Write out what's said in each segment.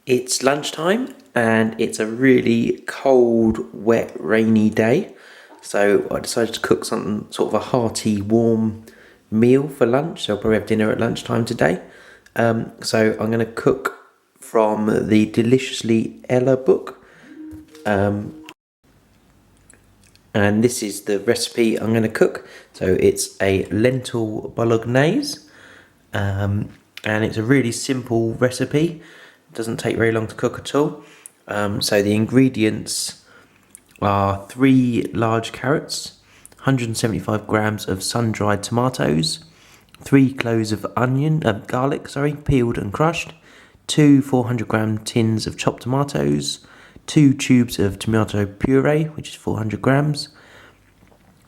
It's lunchtime and it's a really cold, wet, rainy day. So I decided to cook something sort of a hearty, warm meal for lunch. So I'll probably have dinner at lunchtime today. So I'm going to cook from the Deliciously Ella book. And this is the recipe I'm going to cook. So it's a lentil bolognese. And it's a really simple recipe. It doesn't take very long to cook at all. So the ingredients are 3 large carrots, 175 grams of sun-dried tomatoes, 3 cloves of garlic, peeled and crushed, 2 400-gram tins of chopped tomatoes, 2 tubes of tomato puree, which is 400 grams,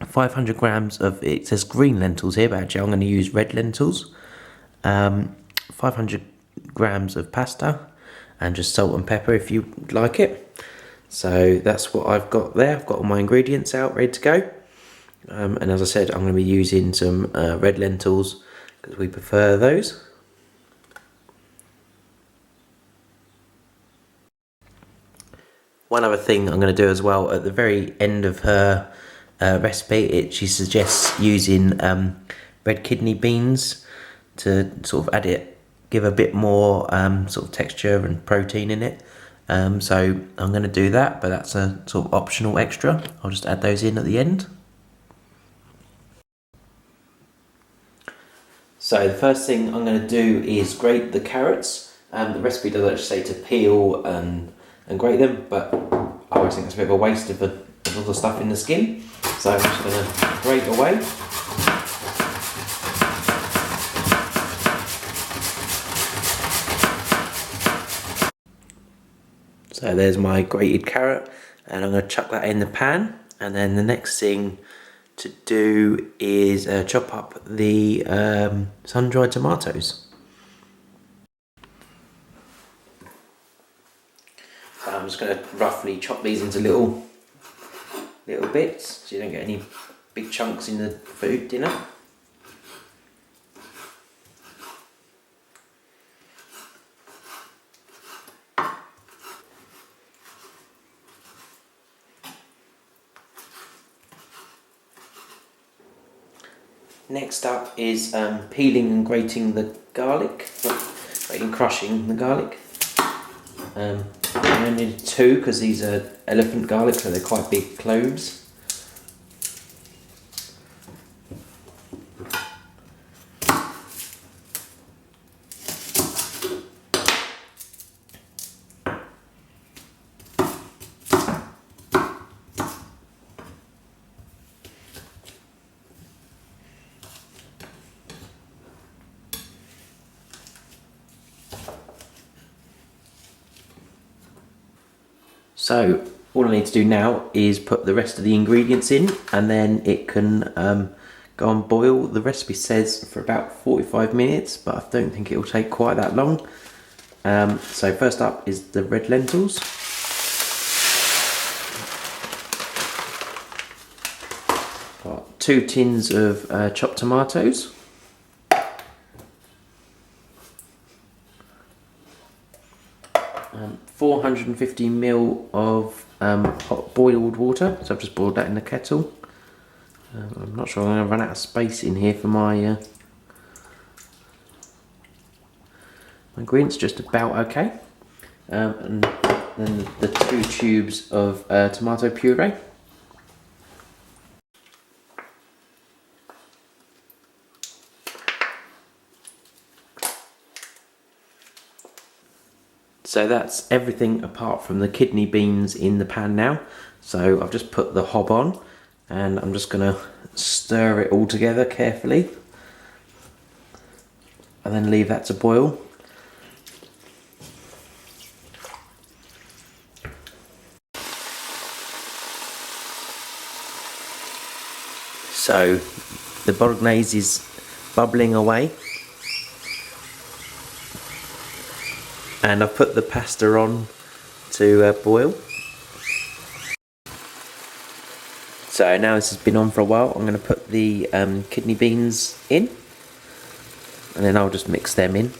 500 grams of, it says green lentils here, but actually I'm going to use red lentils, 500 grams of pasta, and just salt and pepper if you like it. So that's what I've got there. I've got all my ingredients out ready to go. And as I said, I'm going to be using some red lentils because we prefer those. One other thing I'm going to do as well, at the very end of her recipe, she suggests using red kidney beans to sort of give a bit more sort of texture and protein in it. So I'm going to do that, but that's a sort of optional extra. I'll just add those in at the end. So the first thing I'm going to do is grate the carrots. The recipe does actually say to peel and grate them, but I always think it's a bit of a waste of all the stuff in the skin. So I'm just going to grate away. So there's my grated carrot, and I'm going to chuck that in the pan. And then the next thing to do is chop up the sun-dried tomatoes. So I'm just going to roughly chop these into little bits, so you don't get any big chunks in the food dinner. Next up is peeling and grating the garlic, crushing the garlic. I only need 2 because these are elephant garlic, so they're quite big cloves. So all I need to do now is put the rest of the ingredients in, and then it can go and boil. The recipe says for about 45 minutes, but I don't think it will take quite that long. So first up is the red lentils. Got 2 tins of chopped tomatoes. 450 ml of hot boiled water, so I've just boiled that in the kettle. I'm not sure, I'm going to run out of space in here for my ingredients, just about okay. And then the 2 tubes of tomato puree. So that's everything apart from the kidney beans in the pan now. So I've just put the hob on, and I'm just going to stir it all together carefully and then leave that to boil. So the bolognese is bubbling away. And I've put the pasta on to boil. So now this has been on for a while, I'm going to put the kidney beans in, and then I'll just mix them in.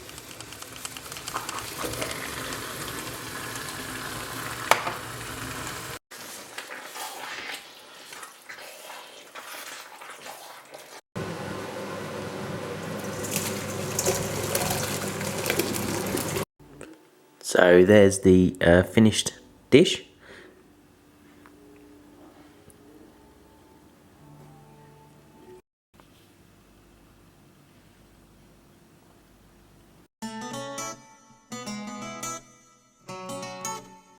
So there's the finished dish.